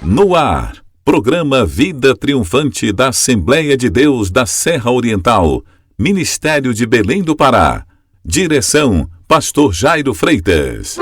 No ar, programa Vida Triunfante da Assembleia de Deus da Serra Oriental, Ministério de Belém do Pará. Direção, Pastor Jairo Freitas.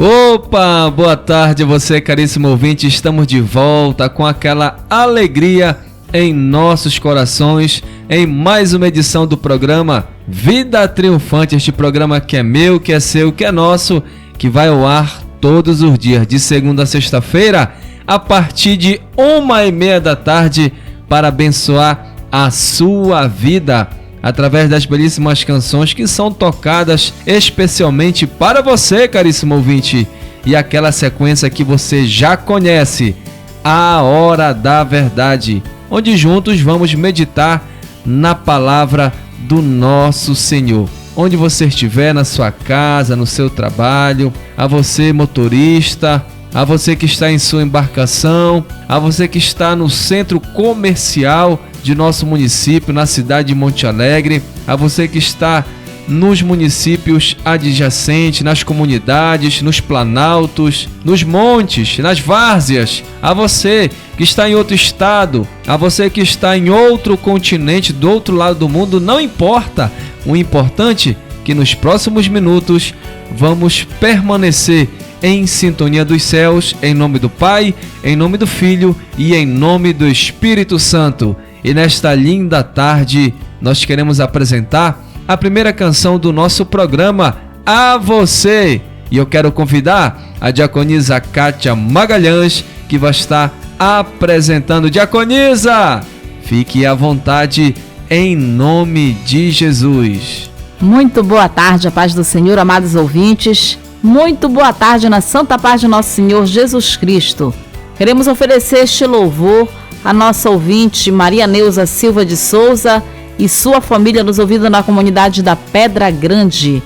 Opa, boa tarde a você, caríssimo ouvinte. Estamos de volta com aquela alegria em nossos corações em mais uma edição do programa Vida Triunfante. Este programa que é meu, que é seu, que é nosso, que vai ao ar todos os dias, de segunda a sexta-feira, a partir de 1h30 da tarde, para abençoar a sua vida através das belíssimas canções que são tocadas especialmente para você, caríssimo ouvinte. E aquela sequência que você já conhece, A Hora da Verdade, onde juntos vamos meditar na palavra do nosso Senhor. Onde você estiver, na sua casa, no seu trabalho, a você motorista, a você que está em sua embarcação, a você que está no centro comercial de nosso município, na cidade de Monte Alegre, a você que está nos municípios adjacentes, nas comunidades, nos planaltos, nos montes, nas várzeas, a você que está em outro estado, a você que está em outro continente, do outro lado do mundo, não importa. O importante é que nos próximos minutos vamos permanecer em sintonia dos céus, em nome do Pai, em nome do Filho e em nome do Espírito Santo. E nesta linda tarde, nós queremos apresentar a primeira canção do nosso programa, A Você. E eu quero convidar a diaconisa Kátia Magalhães, que vai estar apresentando. Diaconisa, fique à vontade em nome de Jesus. Muito boa tarde, a paz do Senhor, amados ouvintes. Muito boa tarde na santa paz de nosso Senhor Jesus Cristo. Queremos oferecer este louvor a nossa ouvinte Maria Neuza Silva de Souza e sua família nos ouvindo na comunidade da Pedra Grande.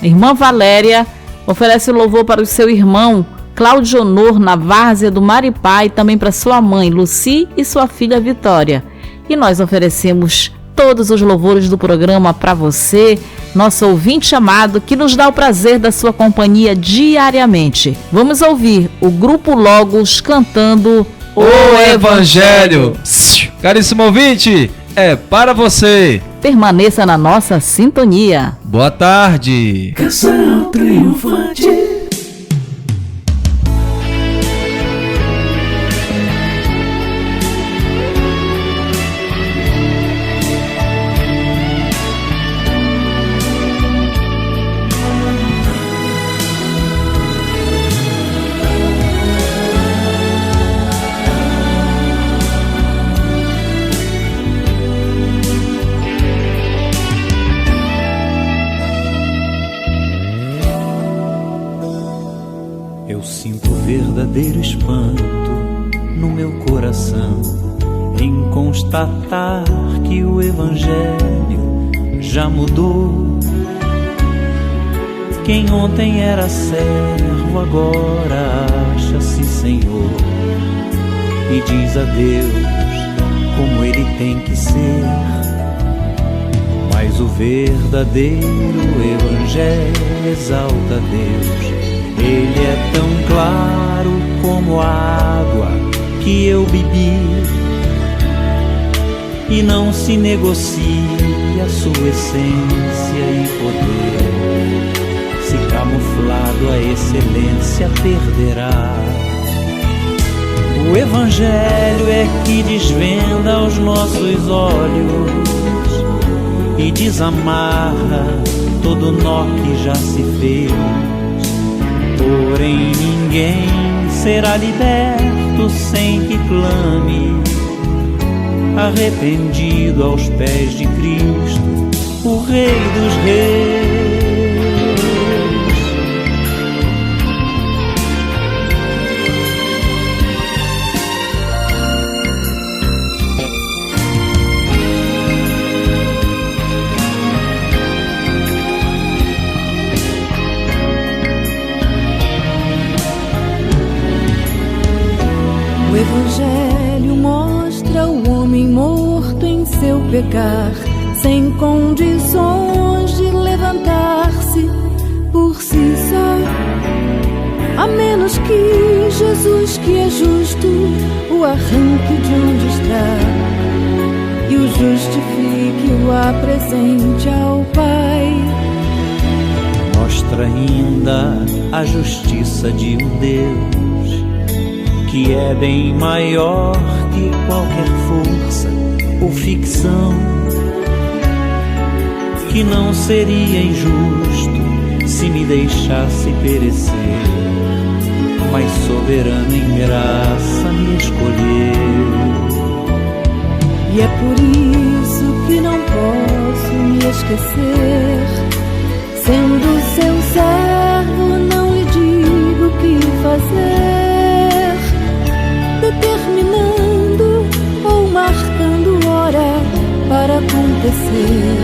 Irmã Valéria oferece louvor para o seu irmão Cláudio Honor na várzea do Maripá e também para sua mãe Luci e sua filha Vitória. E nós oferecemos todos os louvores do programa para você, nosso ouvinte amado, que nos dá o prazer da sua companhia diariamente. Vamos ouvir o Grupo Logos cantando O Evangelho. Caríssimo ouvinte, é para você. Permaneça na nossa sintonia. Boa tarde. Canção triunfante. Eu sinto verdadeiro espanto no meu coração em constatar que o Evangelho já mudou. Quem ontem era servo agora acha-se Senhor e diz a Deus como Ele tem que ser. Mas o verdadeiro Evangelho exalta a Deus. Ele é tão claro como a água que eu bebi, e não se negocia a sua essência e poder. Se camuflado a excelência perderá. O Evangelho é que desvenda aos nossos olhos e desamarra todo nó que já se fez. Porém ninguém será liberto sem que clame, arrependido aos pés de Cristo, o Rei dos Reis. Evangelho mostra o homem morto em seu pecar, sem condições de levantar-se por si só, a menos que Jesus, que é justo, o arranque de onde está e o justifique, o apresente ao Pai. Mostra ainda a justiça de um Deus que é bem maior que qualquer força ou ficção, que não seria injusto se me deixasse perecer, mas soberano em graça me escolheu. E é por isso que não posso me esquecer, sendo seu servo não lhe digo o que fazer, determinando ou marcando hora para acontecer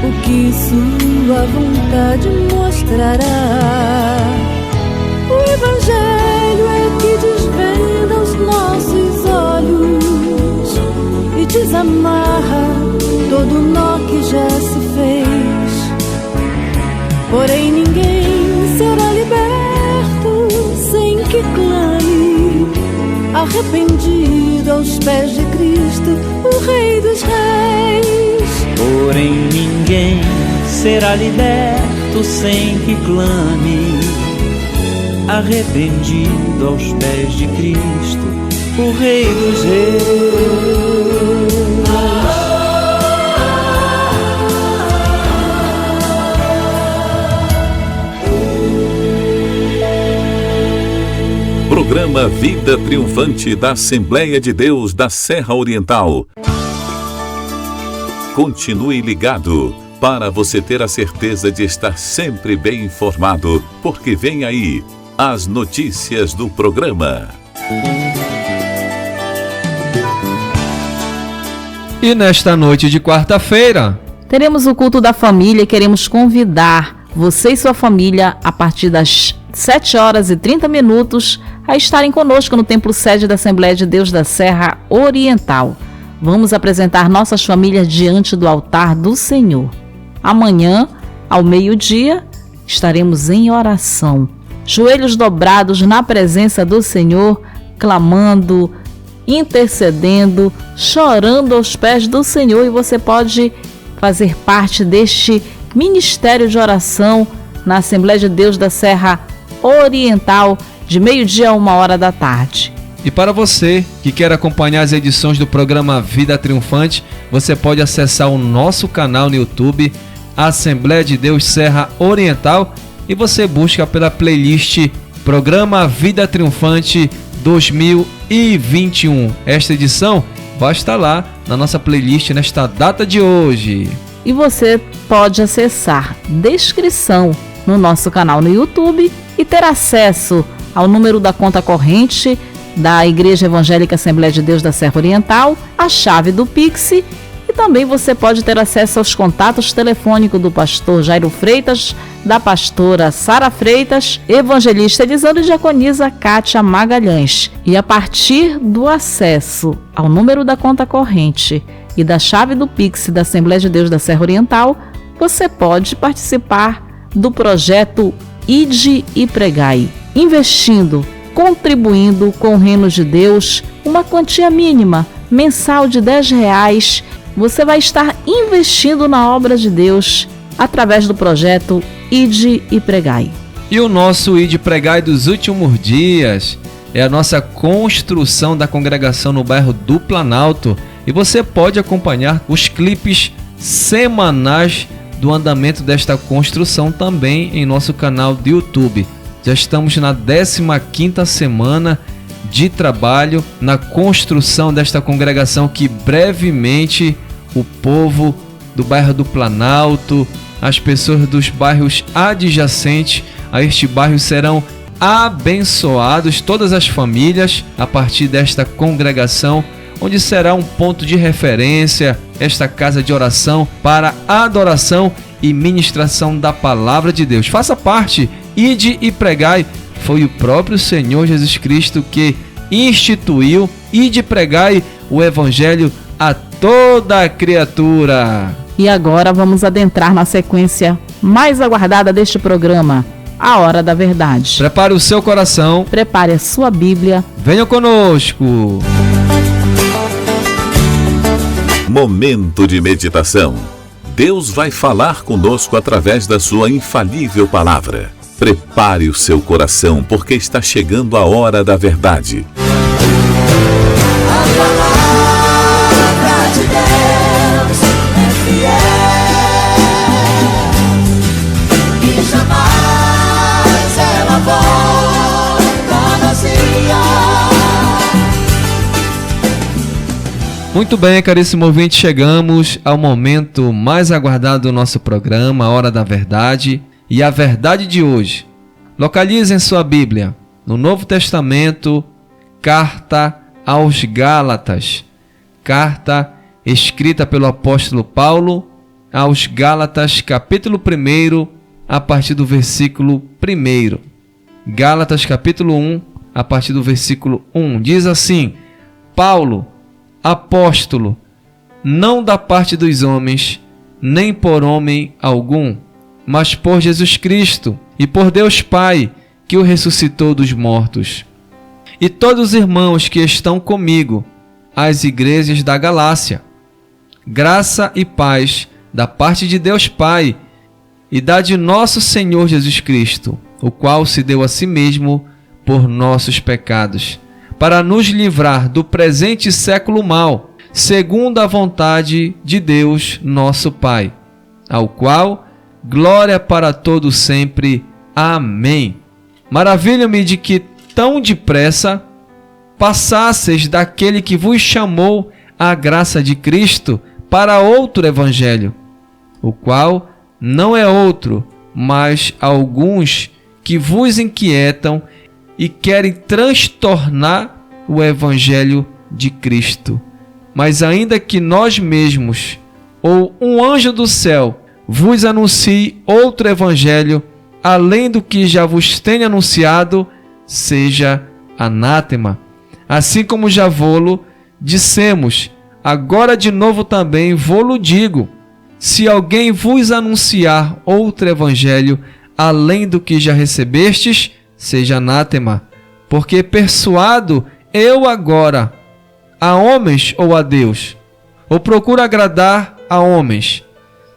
o que sua vontade mostrará. O Evangelho é que desvenda os nossos olhos e desamarra todo nó que já se fez. Porém ninguém será liberto sem que clame, arrependido aos pés de Cristo, o Rei dos Reis. Porém ninguém será liberto sem que clame, arrependido aos pés de Cristo, o Rei dos Reis. Programa Vida Triunfante da Assembleia de Deus da Serra Oriental. Continue ligado para você ter a certeza de estar sempre bem informado, porque vem aí as notícias do programa. E nesta noite de quarta-feira, teremos o culto da família e queremos convidar você e sua família a partir das 7h30 a estarem conosco no templo sede da Assembleia de Deus da Serra Oriental. Vamos apresentar nossas famílias diante do altar do Senhor. Amanhã, ao meio-dia, estaremos em oração, joelhos dobrados na presença do Senhor, clamando, intercedendo, chorando aos pés do Senhor, e você pode fazer parte deste ministério de oração na Assembleia de Deus da Serra Oriental, de meio-dia a 13h. E para você que quer acompanhar as edições do programa Vida Triunfante, você pode acessar o nosso canal no YouTube, Assembleia de Deus Serra Oriental, e você busca pela playlist Programa Vida Triunfante 2021. Esta edição vai estar lá na nossa playlist nesta data de hoje. E você pode acessar descrição no nosso canal no YouTube e ter acesso ao número da conta corrente da Igreja Evangélica Assembleia de Deus da Serra Oriental, a chave do Pix, e também você pode ter acesso aos contatos telefônicos do pastor Jairo Freitas, da pastora Sara Freitas, evangelista Elisandro e diaconisa Kátia Magalhães. E a partir do acesso ao número da conta corrente e da chave do Pix da Assembleia de Deus da Serra Oriental, você pode participar do projeto Ide e Pregai, investindo, contribuindo com o Reino de Deus, uma quantia mínima, mensal de R$10, você vai estar investindo na obra de Deus através do projeto Ide e Pregai. E o nosso Ide e Pregai dos últimos dias é a nossa construção da congregação no bairro do Planalto, e você pode acompanhar os clipes semanais do andamento desta construção também em nosso canal do YouTube. Já estamos na 15ª semana de trabalho na construção desta congregação, que brevemente o povo do bairro do Planalto, as pessoas dos bairros adjacentes a este bairro serão abençoados, todas as famílias, a partir desta congregação, onde será um ponto de referência, esta casa de oração para adoração e ministração da palavra de Deus. Faça parte, Ide e Pregai. Foi o próprio Senhor Jesus Cristo que instituiu: ide pregai o evangelho a toda a criatura. E agora vamos adentrar na sequência mais aguardada deste programa, a Hora da Verdade. Prepare o seu coração. Prepare a sua Bíblia. Venha conosco. Momento de meditação. Deus vai falar conosco através da sua infalível palavra. Prepare o seu coração, porque está chegando a hora da verdade. A palavra de Deus é fiel e jamais ela volta vazia. Muito bem, caríssimo ouvinte, chegamos ao momento mais aguardado do nosso programa, a Hora da Verdade. E a verdade de hoje, localize em sua Bíblia, no Novo Testamento, Carta aos Gálatas. Carta escrita pelo apóstolo Paulo aos Gálatas, capítulo 1, a partir do versículo 1. Gálatas, capítulo 1, a partir do versículo 1. Diz assim: Paulo, apóstolo, não da parte dos homens, nem por homem algum, mas por Jesus Cristo e por Deus Pai, que o ressuscitou dos mortos. E todos os irmãos que estão comigo, às igrejas da Galácia. Graça e paz da parte de Deus Pai e da de nosso Senhor Jesus Cristo, o qual se deu a si mesmo por nossos pecados, para nos livrar do presente século mau, segundo a vontade de Deus nosso Pai, ao qual glória para todo sempre. Amém. Maravilho-me de que tão depressa passasseis daquele que vos chamou à graça de Cristo para outro evangelho, o qual não é outro, mas alguns que vos inquietam e querem transtornar o evangelho de Cristo. Mas ainda que nós mesmos ou um anjo do céu vos anuncie outro evangelho, além do que já vos tenho anunciado, seja anátema. Assim como já vô-lo dissemos, agora de novo também vô-lo digo: se alguém vos anunciar outro evangelho, além do que já recebestes, seja anátema. Porque persuado eu agora a homens ou a Deus? Ou procuro agradar a homens?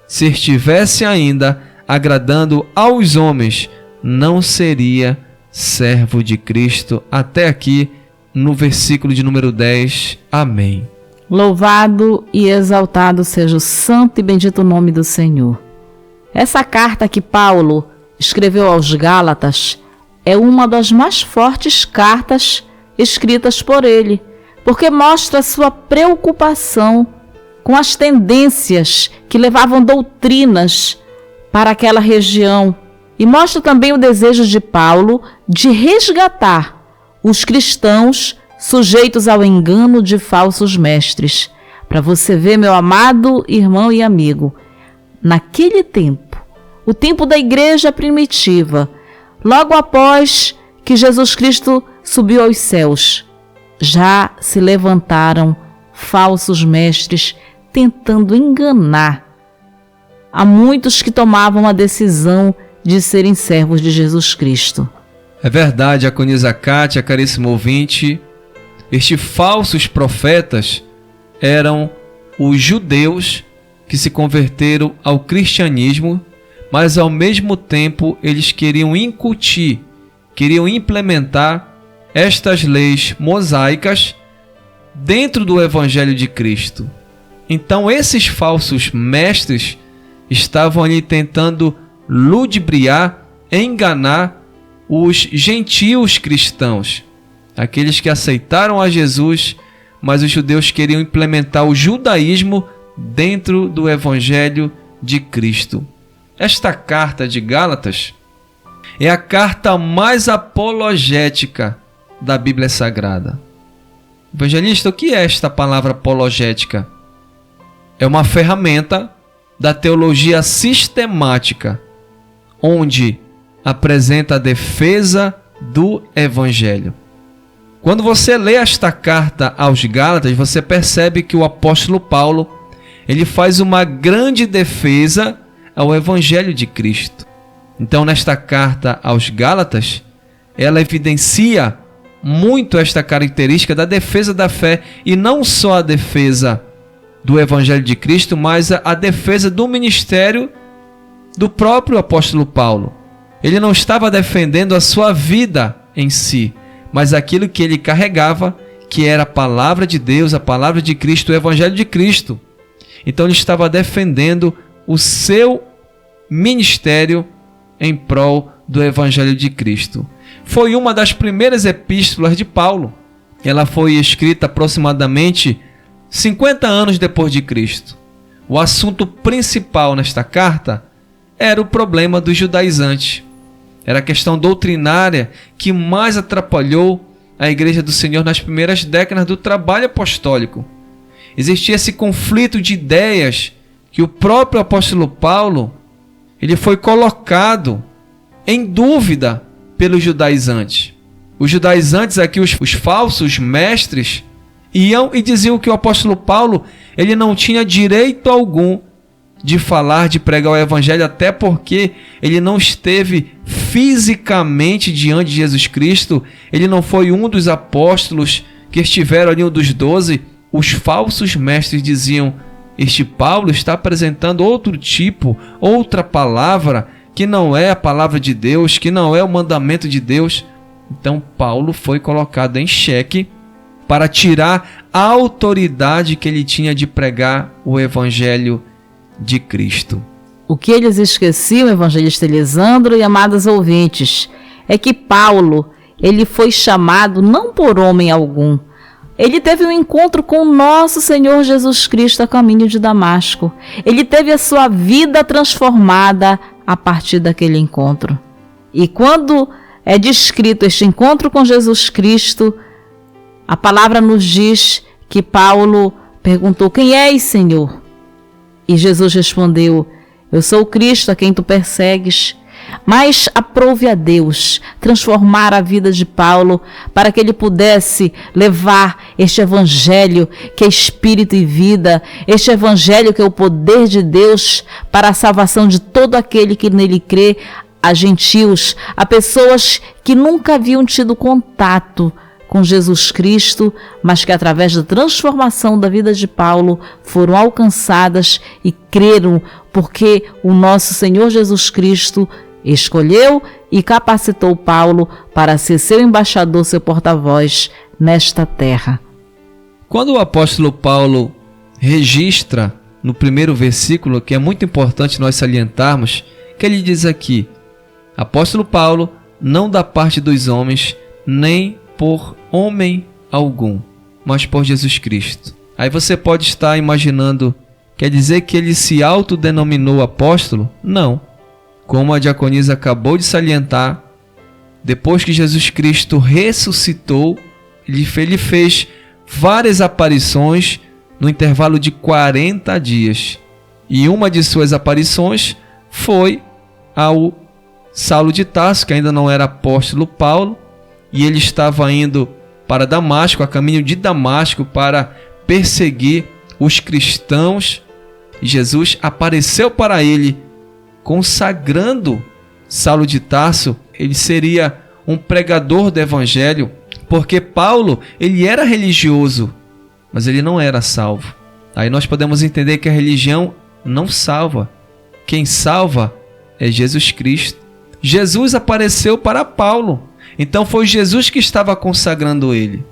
Se estivesse ainda agradando aos homens, não seria servo de Cristo. Até aqui no versículo de número 10. Amém. Louvado e exaltado seja o santo e bendito nome do Senhor. Essa carta que Paulo escreveu aos Gálatas é uma das mais fortes cartas escritas por ele, porque mostra sua preocupação com as tendências que levavam doutrinas para aquela região, e mostra também o desejo de Paulo de resgatar os cristãos sujeitos ao engano de falsos mestres. Para você ver, meu amado irmão e amigo, naquele tempo, o tempo da igreja primitiva, logo após que Jesus Cristo subiu aos céus, já se levantaram falsos mestres tentando enganar a muitos que tomavam a decisão de serem servos de Jesus Cristo. É verdade, Aconisa Cátia, caríssimo ouvinte, estes falsos profetas eram os judeus que se converteram ao cristianismo, mas ao mesmo tempo eles queriam incutir, queriam implementar estas leis mosaicas dentro do Evangelho de Cristo. Então esses falsos mestres estavam ali tentando ludibriar, enganar os gentios cristãos, aqueles que aceitaram a Jesus, mas os judeus queriam implementar o judaísmo dentro do Evangelho de Cristo. Esta carta de Gálatas é a carta mais apologética da Bíblia Sagrada. Evangelista, o que é esta palavra apologética? É uma ferramenta da teologia sistemática, onde apresenta a defesa do Evangelho. Quando você lê esta carta aos Gálatas, você percebe que o apóstolo Paulo, ele faz uma grande defesa ao Evangelho de Cristo. Então, nesta carta aos Gálatas, ela evidencia muito esta característica da defesa da fé, e não só a defesa do Evangelho de Cristo, mas a defesa do ministério do próprio apóstolo Paulo. Ele não estava defendendo a sua vida em si, mas aquilo que ele carregava, que era a palavra de Deus, a palavra de Cristo, o Evangelho de Cristo. Então ele estava defendendo o seu ministério em prol do Evangelho de Cristo. Foi uma das primeiras epístolas de Paulo. Ela foi escrita aproximadamente 50 anos depois de Cristo. O assunto principal nesta carta era o problema dos judaizantes. Era a questão doutrinária que mais atrapalhou a Igreja do Senhor nas primeiras décadas do trabalho apostólico. Existia esse conflito de ideias que o próprio apóstolo Paulo ele foi colocado em dúvida pelos judaizantes. Os judaizantes aqui, os falsos mestres, iam e diziam que o apóstolo Paulo ele não tinha direito algum de falar, de pregar o evangelho, até porque ele não esteve fisicamente diante de Jesus Cristo. Ele não foi um dos apóstolos que estiveram ali, um dos 12. Os falsos mestres diziam: este Paulo está apresentando outro tipo, outra palavra, que não é a palavra de Deus, que não é o mandamento de Deus. Então Paulo foi colocado em xeque para tirar a autoridade que ele tinha de pregar o evangelho de Cristo. O que eles esqueciam, evangelista Elisandro e amados ouvintes, é que Paulo, ele foi chamado não por homem algum. Ele teve um encontro com o nosso Senhor Jesus Cristo a caminho de Damasco. Ele teve a sua vida transformada a partir daquele encontro. E quando é descrito este encontro com Jesus Cristo, a palavra nos diz que Paulo perguntou: quem és, Senhor? E Jesus respondeu: eu sou o Cristo a quem tu persegues. Mas aprove a Deus transformar a vida de Paulo para que ele pudesse levar este evangelho que é espírito e vida, este evangelho que é o poder de Deus para a salvação de todo aquele que nele crê, a gentios, a pessoas que nunca haviam tido contato com Jesus Cristo, mas que através da transformação da vida de Paulo foram alcançadas e creram, porque o nosso Senhor Jesus Cristo escolheu e capacitou Paulo para ser seu embaixador, seu porta-voz nesta terra. Quando o apóstolo Paulo registra no primeiro versículo, que é muito importante nós salientarmos, que ele diz aqui: apóstolo Paulo, não da parte dos homens, nem por homem algum, mas por Jesus Cristo. Aí você pode estar imaginando, quer dizer que ele se autodenominou apóstolo? Não. Como a diaconisa acabou de salientar, depois que Jesus Cristo ressuscitou, ele fez várias aparições no intervalo de 40 dias. E uma de suas aparições foi ao Saulo de Tarso, que ainda não era apóstolo Paulo, e ele estava indo para Damasco, a caminho de Damasco, para perseguir os cristãos. E Jesus apareceu para ele, consagrando Saulo de Tarso. Ele seria um pregador do evangelho, porque Paulo, ele era religioso, mas ele não era salvo. Aí nós podemos entender que a religião não salva. Quem salva é Jesus Cristo. Jesus apareceu para Paulo, então foi Jesus que estava consagrando ele.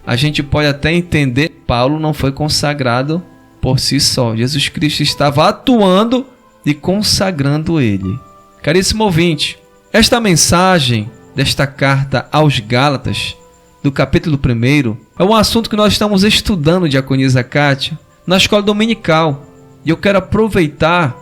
A gente pode até entender que Paulo não foi consagrado por si só. Jesus Cristo estava atuando e consagrando ele. Caríssimo ouvinte, esta mensagem desta carta aos Gálatas, do capítulo 1, é um assunto que nós estamos estudando, diaconisa Kátia, na escola dominical. E eu quero aproveitar,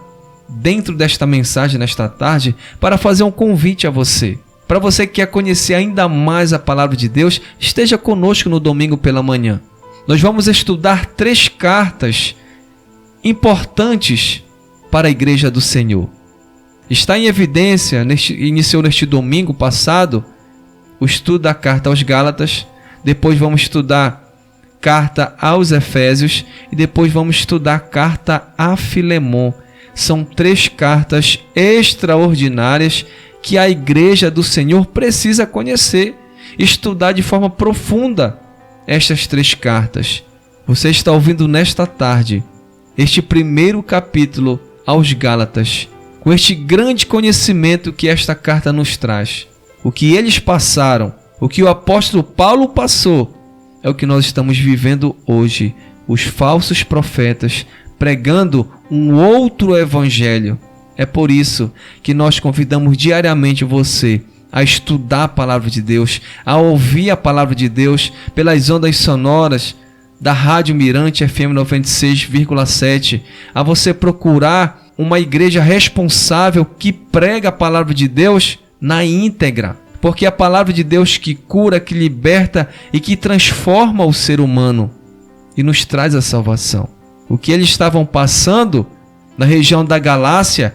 dentro desta mensagem, nesta tarde, para fazer um convite a você. Para você que quer conhecer ainda mais a palavra de Deus, esteja conosco no domingo pela manhã. Nós vamos estudar 3 cartas importantes para a Igreja do Senhor. Está em evidência, iniciou neste domingo passado, o estudo da carta aos Gálatas. depois vamos estudar carta aos Efésios e depois vamos estudar carta a Filemon. São 3 cartas extraordinárias que a igreja do Senhor precisa conhecer, estudar de forma profunda estas 3 cartas. Você está ouvindo nesta tarde este primeiro capítulo aos Gálatas, com este grande conhecimento que esta carta nos traz. O que eles passaram, o que o apóstolo Paulo passou, é o que nós estamos vivendo hoje. Os falsos profetas pregando um outro evangelho. É por isso que nós convidamos diariamente você a estudar a palavra de Deus, a ouvir a palavra de Deus pelas ondas sonoras da Rádio Mirante FM 96,7, a você procurar uma igreja responsável que prega a palavra de Deus na íntegra, porque é a palavra de Deus que cura, que liberta e que transforma o ser humano e nos traz a salvação. O que eles estavam passando na região da Galácia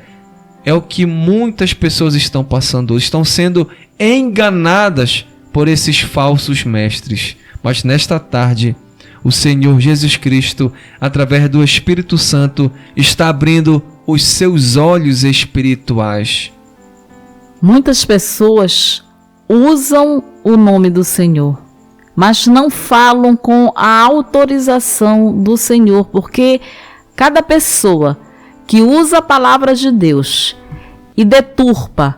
é o que muitas pessoas estão passando hoje, estão sendo enganadas por esses falsos mestres. Mas nesta tarde, o Senhor Jesus Cristo, através do Espírito Santo, está abrindo os seus olhos espirituais. Muitas pessoas usam o nome do Senhor, mas não falam com a autorização do Senhor, porque cada pessoa que usa a palavra de Deus e deturpa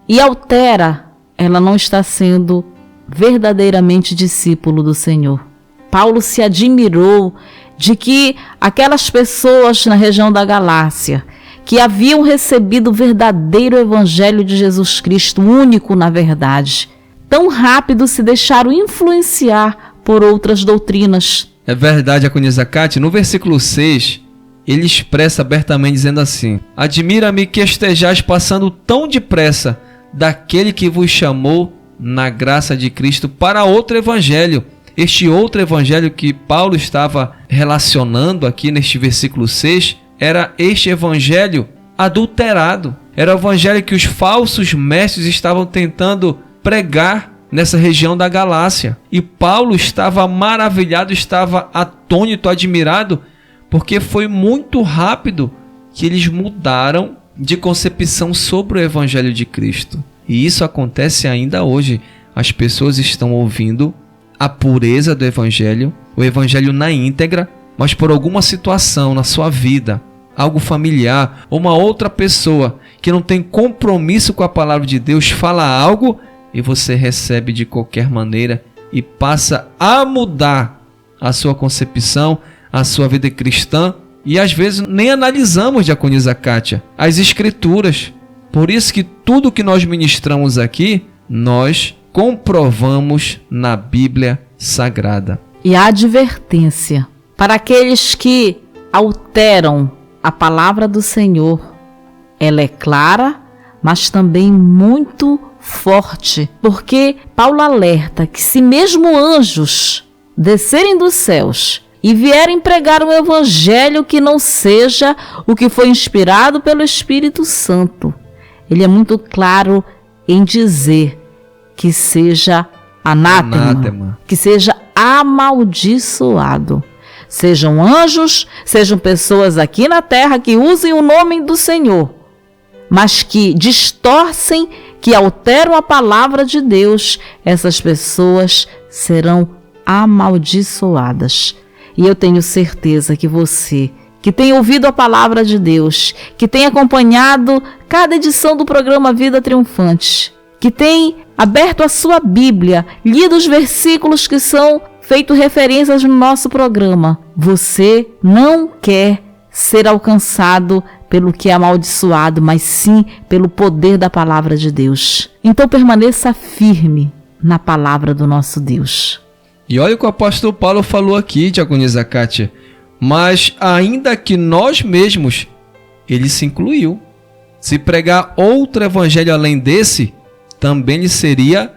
e altera, ela não está sendo verdadeiramente discípulo do Senhor. Paulo se admirou de que aquelas pessoas na região da Galácia, que haviam recebido o verdadeiro evangelho de Jesus Cristo, único na verdade, tão rápido se deixaram influenciar por outras doutrinas. É verdade, Aconisa Cátia. No versículo 6, ele expressa abertamente dizendo assim: admira-me que estejais passando tão depressa daquele que vos chamou na graça de Cristo para outro evangelho. Este outro evangelho que Paulo estava relacionando aqui neste versículo 6 era este evangelho adulterado. Era o evangelho que os falsos mestres estavam tentando pregar nessa região da Galácia. E Paulo estava maravilhado, estava atônito, admirado, porque foi muito rápido que eles mudaram de concepção sobre o evangelho de Cristo. E isso acontece ainda hoje. As pessoas estão ouvindo a pureza do evangelho, o evangelho na íntegra, mas por alguma situação na sua vida, algo familiar, ou uma outra pessoa que não tem compromisso com a palavra de Deus, fala algo e você recebe de qualquer maneira e passa a mudar a sua concepção, a sua vida cristã, e às vezes nem analisamos, Diaconisa Cátia, as escrituras. Por isso que tudo que nós ministramos aqui, nós comprovamos na Bíblia Sagrada. E a advertência para aqueles que alteram a palavra do Senhor, ela é clara, mas também muito forte, porque Paulo alerta que se mesmo anjos descerem dos céus e vierem pregar um evangelho que não seja o que foi inspirado pelo Espírito Santo, ele é muito claro em dizer que seja anátema, que seja amaldiçoado. Sejam anjos, sejam pessoas aqui na terra que usem o nome do Senhor, mas que distorcem, que alteram a palavra de Deus, essas pessoas serão amaldiçoadas. E eu tenho certeza que você, que tem ouvido a palavra de Deus, que tem acompanhado cada edição do programa Vida Triunfante, que tem aberto a sua Bíblia, lido os versículos que são feitos referências no nosso programa, você não quer ser alcançado pelo que é amaldiçoado, mas sim pelo poder da palavra de Deus. Então permaneça firme na palavra do nosso Deus. E olha o que o apóstolo Paulo falou aqui, Diaconisa Cátia, mas ainda que nós mesmos, ele se incluiu. Se pregar outro evangelho além desse, também lhe seria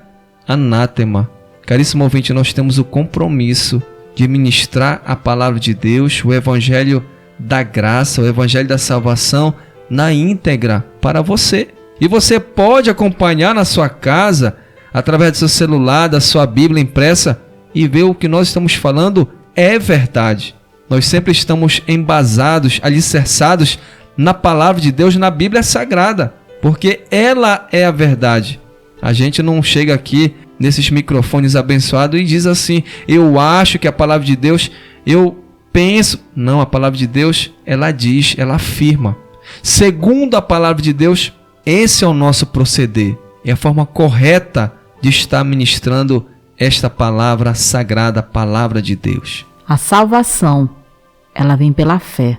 anátema. Caríssimo ouvinte, nós temos o compromisso de ministrar a palavra de Deus, o evangelho da graça, o evangelho da salvação na íntegra para você. E você pode acompanhar na sua casa, através do seu celular, da sua Bíblia impressa, e ver o que nós estamos falando é verdade. Nós sempre estamos embasados, alicerçados na palavra de Deus, na Bíblia Sagrada, porque ela é a verdade. A gente não chega aqui nesses microfones abençoados e diz assim: eu acho que a palavra de Deus, eu penso. Não, a palavra de Deus, ela diz, ela afirma. Segundo a palavra de Deus, esse é o nosso proceder. É a forma correta de estar ministrando esta palavra sagrada, a palavra de Deus. A salvação, ela vem pela fé.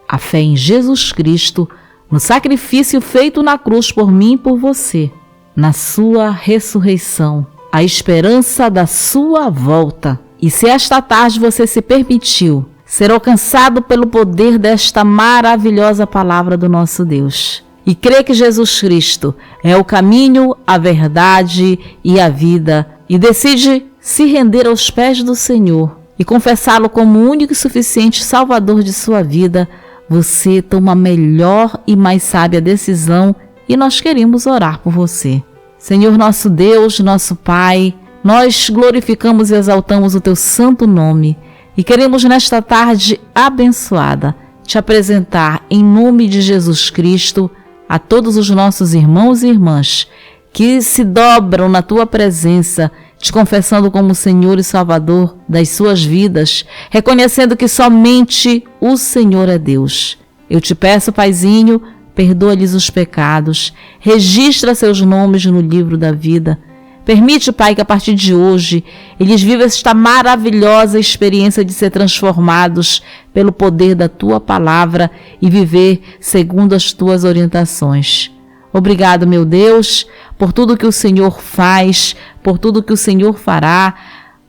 A fé em Jesus Cristo, no sacrifício feito na cruz por mim e por você, na sua ressurreição, a esperança da sua volta. E se esta tarde você se permitiu ser alcançado pelo poder desta maravilhosa palavra do nosso Deus, e crê que Jesus Cristo é o caminho, a verdade e a vida, e decide se render aos pés do Senhor e confessá-lo como o único e suficiente Salvador de sua vida, você toma a melhor e mais sábia decisão, e nós queremos orar por você. Senhor nosso Deus, nosso Pai, nós glorificamos e exaltamos o teu santo nome e queremos nesta tarde abençoada te apresentar em nome de Jesus Cristo a todos os nossos irmãos e irmãs que se dobram na tua presença, te confessando como Senhor e Salvador das suas vidas, reconhecendo que somente o Senhor é Deus. Eu te peço, Paizinho, perdoa-lhes os pecados, registra seus nomes no livro da vida. Permite, Pai, que a partir de hoje eles vivam esta maravilhosa experiência de ser transformados pelo poder da Tua palavra e viver segundo as Tuas orientações. Obrigado, meu Deus, por tudo que o Senhor faz, por tudo que o Senhor fará.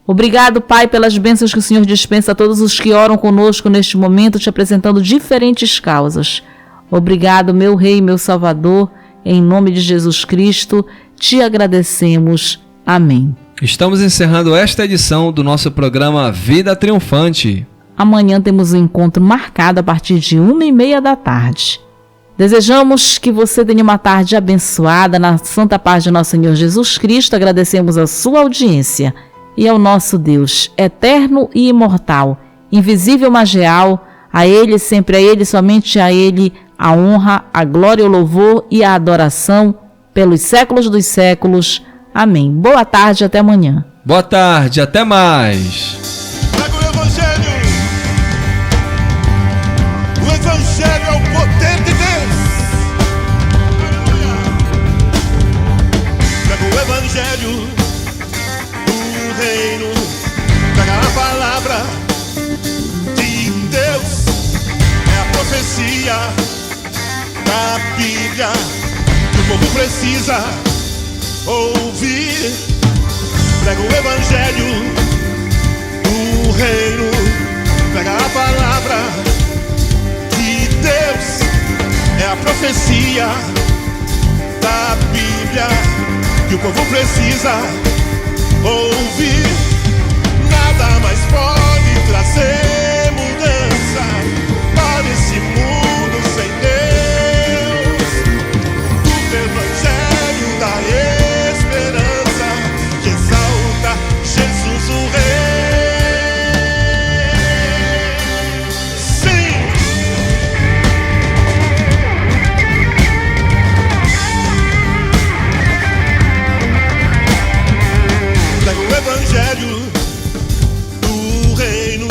Obrigado, Pai, pelas bênçãos que o Senhor dispensa a todos os que oram conosco neste momento, te apresentando diferentes causas. Obrigado, meu Rei, meu Salvador, em nome de Jesus Cristo, te agradecemos. Amém. Estamos encerrando esta edição do nosso programa Vida Triunfante. Amanhã temos um encontro marcado a partir de 1h30 da tarde. Desejamos que você tenha uma tarde abençoada na santa paz de nosso Senhor Jesus Cristo. Agradecemos a sua audiência e ao nosso Deus, eterno e imortal, invisível, mas real, a Ele, sempre a Ele, somente a Ele, a honra, a glória, o louvor e a adoração pelos séculos dos séculos. Amém. Boa tarde, até amanhã. Boa tarde, até mais. Traga o Evangelho. O Evangelho é o poder de Deus. Traga o Evangelho do reino. Traga a palavra de Deus. É a profecia da Bíblia que o povo precisa ouvir. Prega o Evangelho do reino, prega a palavra de Deus. É a profecia da Bíblia que o povo precisa ouvir. Nada mais pode trazer mudança para esse mundo sem Deus. O Evangelho da esperança que exalta Jesus o Rei. Sim! Traga o Evangelho do reino,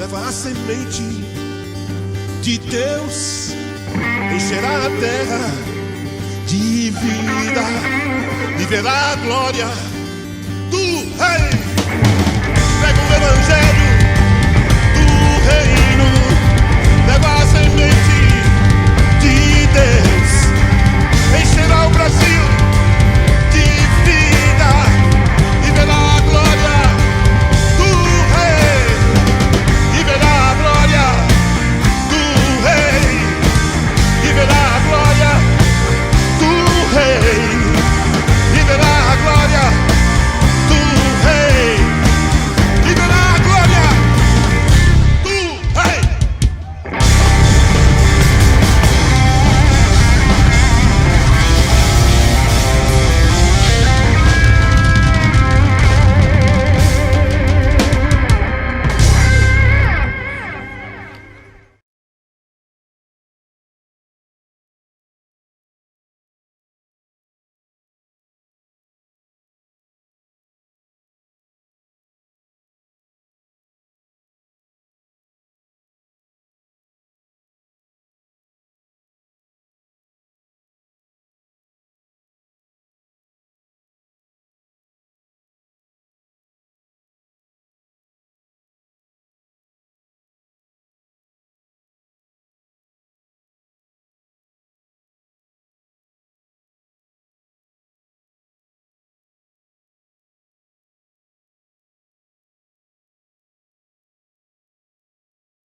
leva a semente de Deus, encherá a terra de vida, e verá a glória do Rei.